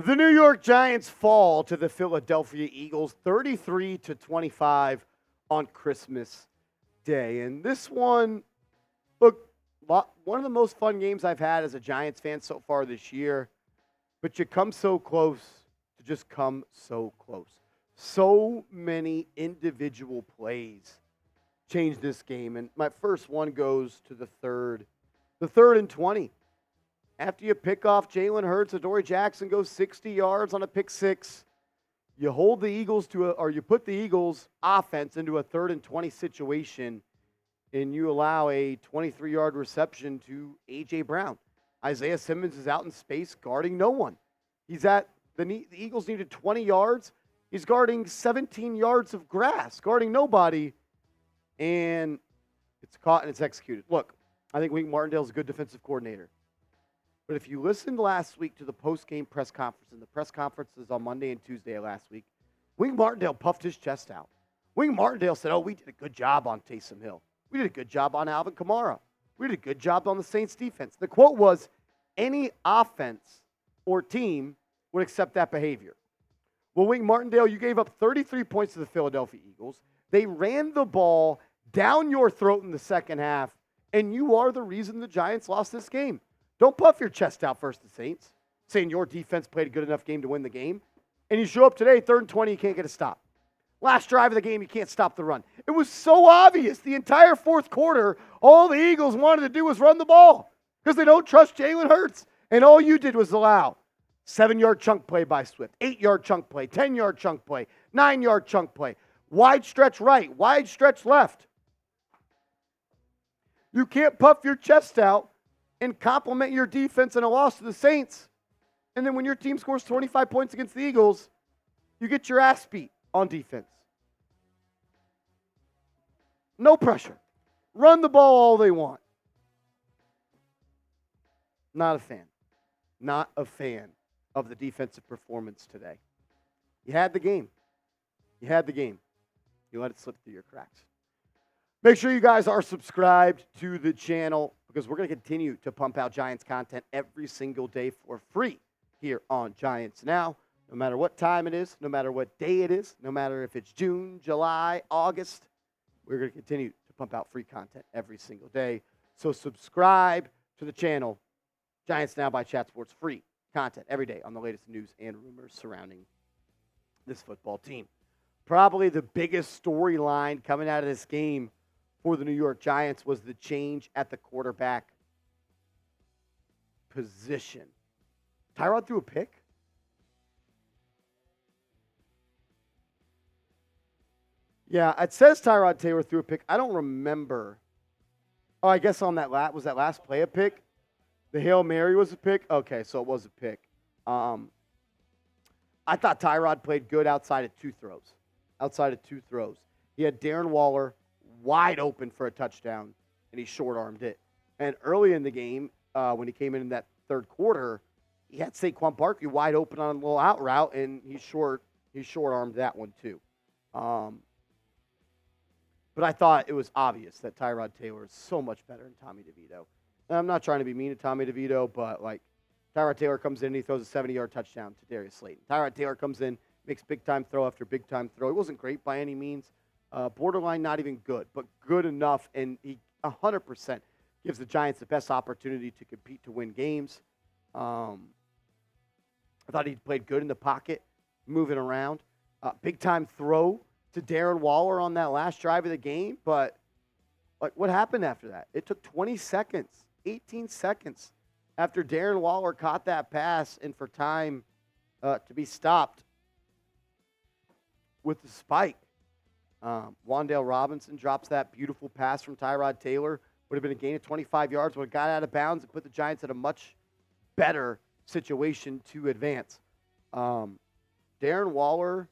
The New York Giants fall to the Philadelphia Eagles 33-25 on Christmas Day. And this one, look, one of the most fun games I've had as a Giants fan so far this year. But you come so close to just come so close. So many individual plays changed this game. And my first one goes to the third and 20. After you pick off Jalen Hurts, Adoree Jackson goes 60 yards on a pick six. You hold the Eagles you put the Eagles offense into a 3rd and 20 situation, and you allow a 23-yard reception to A.J. Brown. Isaiah Simmons is out in space guarding no one. The Eagles needed 20 yards. He's guarding 17 yards of grass, guarding nobody, and it's caught and it's executed. Look, I think Wink Martindale's a good defensive coordinator. But if you listened last week to the post-game press conference, and the press conferences on Monday and Tuesday of last week, Wink Martindale puffed his chest out. Wink Martindale said, we did a good job on Taysom Hill. We did a good job on Alvin Kamara. We did a good job on the Saints defense. The quote was, any offense or team would accept that behavior. Well, Wink Martindale, you gave up 33 points to the Philadelphia Eagles. They ran the ball down your throat in the second half, and you are the reason the Giants lost this game. Don't puff your chest out first, the Saints, saying your defense played a good enough game to win the game. And you show up today, 3rd and 20, you can't get a stop. Last drive of the game, you can't stop the run. It was so obvious. The entire fourth quarter, all the Eagles wanted to do was run the ball because they don't trust Jalen Hurts. And all you did was allow 7-yard chunk play by Swift, 8-yard chunk play, 10-yard chunk play, 9-yard chunk play, wide stretch right, wide stretch left. You can't puff your chest out and compliment your defense in a loss to the Saints. And then when your team scores 25 points against the Eagles, you get your ass beat on defense. No pressure. Run the ball all they want. Not a fan. Not a fan of the defensive performance today. You had the game. You had the game. You let it slip through your cracks. Make sure you guys are subscribed to the channel because we're going to continue to pump out Giants content every single day for free here on Giants Now. No matter what time it is, no matter what day it is, no matter if it's June, July, August, we're going to continue to pump out free content every single day. So subscribe to the channel, Giants Now by Chat Sports, free content every day on the latest news and rumors surrounding this football team. Probably the biggest storyline coming out of this game for the New York Giants was the change at the quarterback position. Tyrod threw a pick. Yeah, it says Tyrod Taylor threw a pick. I don't remember. Oh, I guess on that was that last play a pick? The Hail Mary was a pick? Okay, so it was a pick. I thought Tyrod played good outside of two throws. He had Darren Waller wide open for a touchdown, and he short-armed it. And early in the game, when he came in that third quarter, he had Saquon Barkley wide open on a little out route, and he short-armed that one too. But I thought it was obvious that Tyrod Taylor is so much better than Tommy DeVito. And I'm not trying to be mean to Tommy DeVito, but Tyrod Taylor comes in and he throws a 70-yard touchdown to Darius Slayton. Tyrod Taylor comes in, makes big-time throw after big-time throw. It wasn't great by any means. Borderline not even good, but good enough, and he 100% gives the Giants the best opportunity to compete to win games. I thought he played good in the pocket, moving around. Big-time throw to Darren Waller on that last drive of the game, but what happened after that? It took 20 seconds, 18 seconds after Darren Waller caught that pass and for time to be stopped with the spike. Wan'Dale Robinson drops that beautiful pass from Tyrod Taylor. Would have been a gain of 25 yards. Would have got out of bounds and put the Giants in a much better situation to advance. Darren Waller,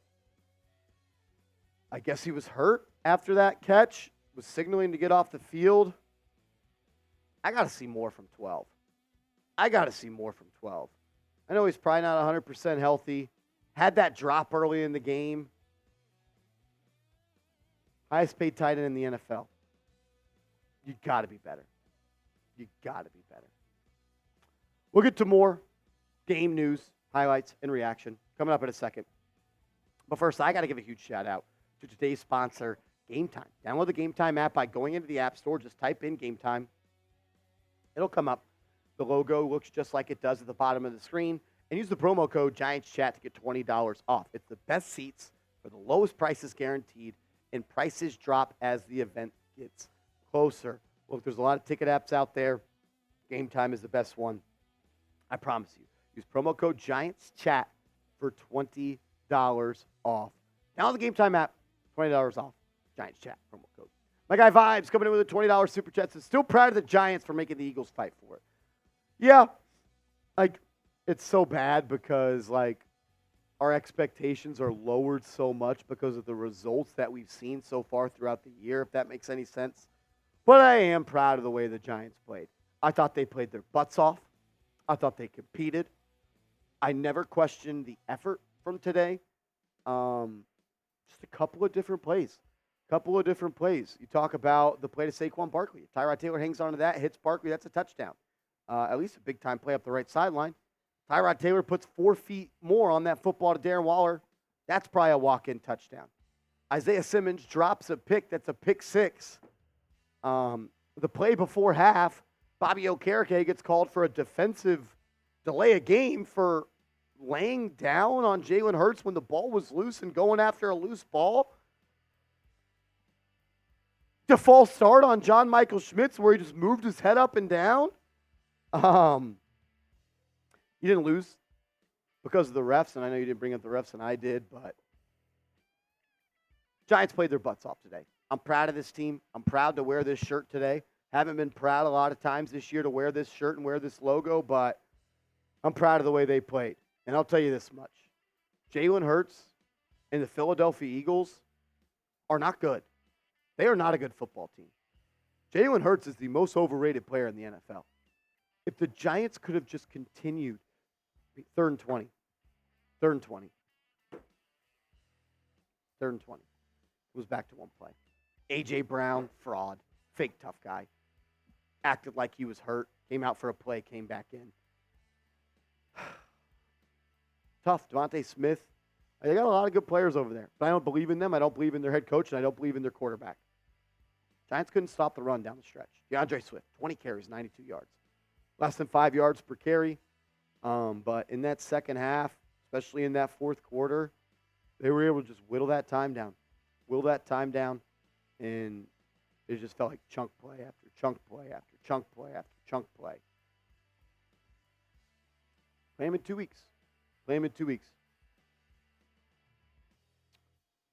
I guess he was hurt after that catch, was signaling to get off the field. I got to see more from 12. I know he's probably not 100% healthy. Had that drop early in the game. Highest paid tight end in the NFL. You got to be better. We'll get to more game news, highlights, and reaction coming up in a second. But first, I got to give a huge shout out to today's sponsor, Game Time. Download the Game Time app by going into the App Store. Just type in Game Time. It'll come up. The logo looks just like it does at the bottom of the screen. And use the promo code GiantsChat to get $20 off. It's the best seats for the lowest prices guaranteed, and prices drop as the event gets closer. Look, there's a lot of ticket apps out there. Game Time is the best one. I promise you. Use promo code GiantsChat for $20 off. Download the Game Time app, $20 off. Giants Chat promo code. My guy Vibes coming in with a $20 super chat. Says, still proud of the Giants for making the Eagles fight for it. Yeah, it's so bad because our expectations are lowered so much because of the results that we've seen so far throughout the year, if that makes any sense. But I am proud of the way the Giants played. I thought they played their butts off. I thought they competed. I never questioned the effort from today. Just a couple of different plays. You talk about the play to Saquon Barkley. If Tyrod Taylor hangs on to that, hits Barkley, that's a touchdown. At least a big-time play up the right sideline. Tyrod Taylor puts 4 feet more on that football to Darren Waller. That's probably a walk-in touchdown. Isaiah Simmons drops a pick. That's a pick 6. The play before half, Bobby Okereke gets called for a defensive delay of game for laying down on Jalen Hurts when the ball was loose and going after a loose ball. The false start on John Michael Schmitz where he just moved his head up and down. You didn't lose because of the refs, and I know you didn't bring up the refs, and I did, but Giants played their butts off today. I'm proud of this team. I'm proud to wear this shirt today. Haven't been proud a lot of times this year to wear this shirt and wear this logo, but I'm proud of the way they played. And I'll tell you this much. Jalen Hurts and the Philadelphia Eagles are not good. They are not a good football team. Jalen Hurts is the most overrated player in the NFL. If the Giants could have just continued, 3rd and 20. It was back to one play. A.J. Brown, fraud, fake tough guy. Acted like he was hurt, came out for a play, came back in. Tough. Devontae Smith. They got a lot of good players over there, but I don't believe in them. I don't believe in their head coach, and I don't believe in their quarterback. Giants couldn't stop the run down the stretch. DeAndre Swift, 20 carries, 92 yards. Less than 5 yards per carry. But in that second half, especially in that fourth quarter, they were able to just whittle that time down. And it just felt like chunk play after chunk play after chunk play after chunk play. Play him in 2 weeks.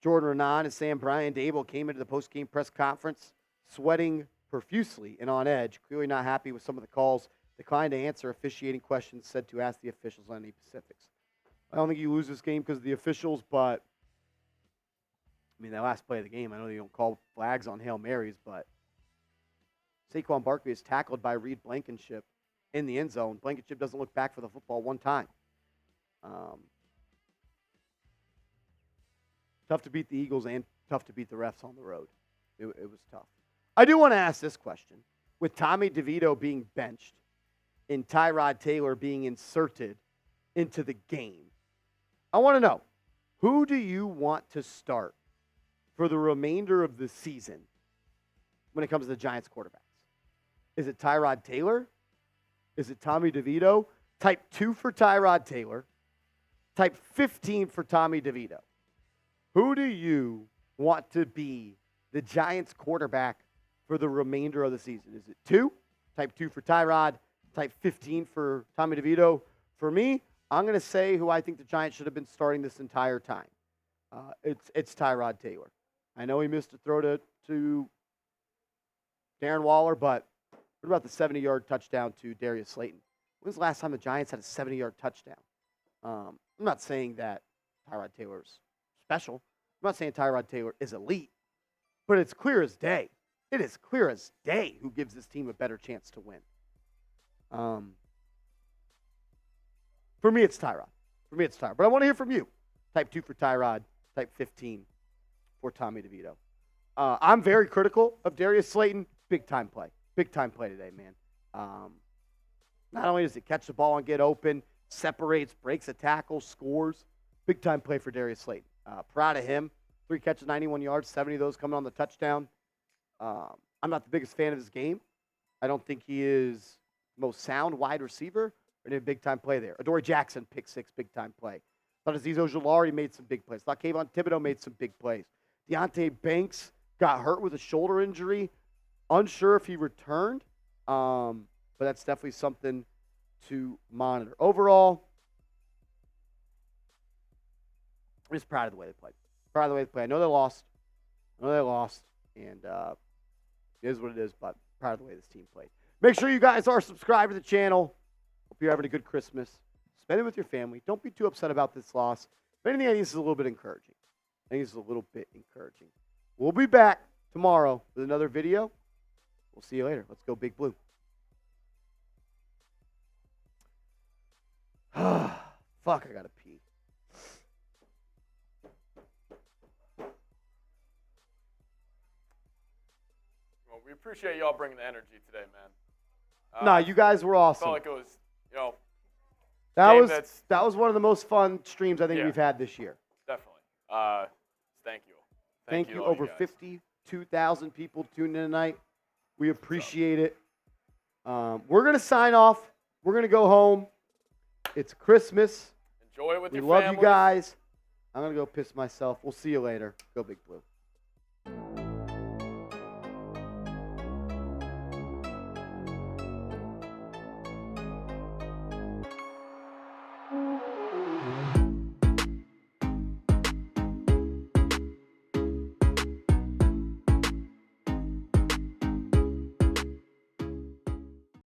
Jordan Renan and Sam Bryant-Dable came into the post-game press conference sweating profusely and on edge, clearly not happy with some of the calls, declined to answer officiating questions, said to ask the officials on any specifics. I don't think you lose this game because of the officials, but, that last play of the game, I know they don't call flags on Hail Marys, but Saquon Barkley is tackled by Reed Blankenship in the end zone. Blankenship doesn't look back for the football one time. Tough to beat the Eagles and tough to beat the refs on the road. It was tough. I do want to ask this question. With Tommy DeVito being benched and Tyrod Taylor being inserted into the game, I want to know, who do you want to start for the remainder of the season when it comes to the Giants quarterbacks? Is it Tyrod Taylor? Is it Tommy DeVito? Type 2 for Tyrod Taylor. Type 15 for Tommy DeVito. Who do you want to be the Giants quarterback for the remainder of the season? Is it 2? Type 2 for Tyrod. Type 15 for Tommy DeVito. For me, I'm going to say who I think the Giants should have been starting this entire time. It's Tyrod Taylor. I know he missed a throw to Darren Waller, but what about the 70-yard touchdown to Darius Slayton? When was the last time the Giants had a 70-yard touchdown? I'm not saying that Tyrod Taylor's special. I'm not saying Tyrod Taylor is elite, but it's clear as day. It is clear as day who gives this team a better chance to win. For me, it's Tyrod. But I want to hear from you. Type 2 for Tyrod. Type 15 for Tommy DeVito. I'm very critical of Darius Slayton. Big time play today, man. Not only does he catch the ball and get open, separates, breaks a tackle, scores. Big time play for Darius Slayton. Proud of him. 3 catches, 91 yards, 70 of those coming on the touchdown. I'm not the biggest fan of his game. I don't think he is the most sound wide receiver. But he had a big time play there. Adoree Jackson, pick 6, big time play. Thought Azeez Ojulari made some big plays. Thought Kayvon Thibodeau made some big plays. Deonte Banks got hurt with a shoulder injury. Unsure if he returned, but that's definitely something to monitor. Overall, I'm just proud of the way they played. Proud of the way they played. I know they lost. And it is what it is, but proud of the way this team played. Make sure you guys are subscribed to the channel. Hope you're having a good Christmas. Spend it with your family. Don't be too upset about this loss. If anything, I think this is a little bit encouraging. We'll be back tomorrow with another video. We'll see you later. Let's go Big Blue. Fuck, I gotta pee. Well, we appreciate y'all bringing the energy today, man. No, you guys were awesome. Felt like it was, that was one of the most fun streams I think we've had this year. Definitely. Thank you. Thank you. Over 52,000 people tuned in tonight. We appreciate it. We're going to sign off. We're going to go home. It's Christmas. Enjoy it with your family. We love you guys. I'm going to go piss myself. We'll see you later. Go Big Blue.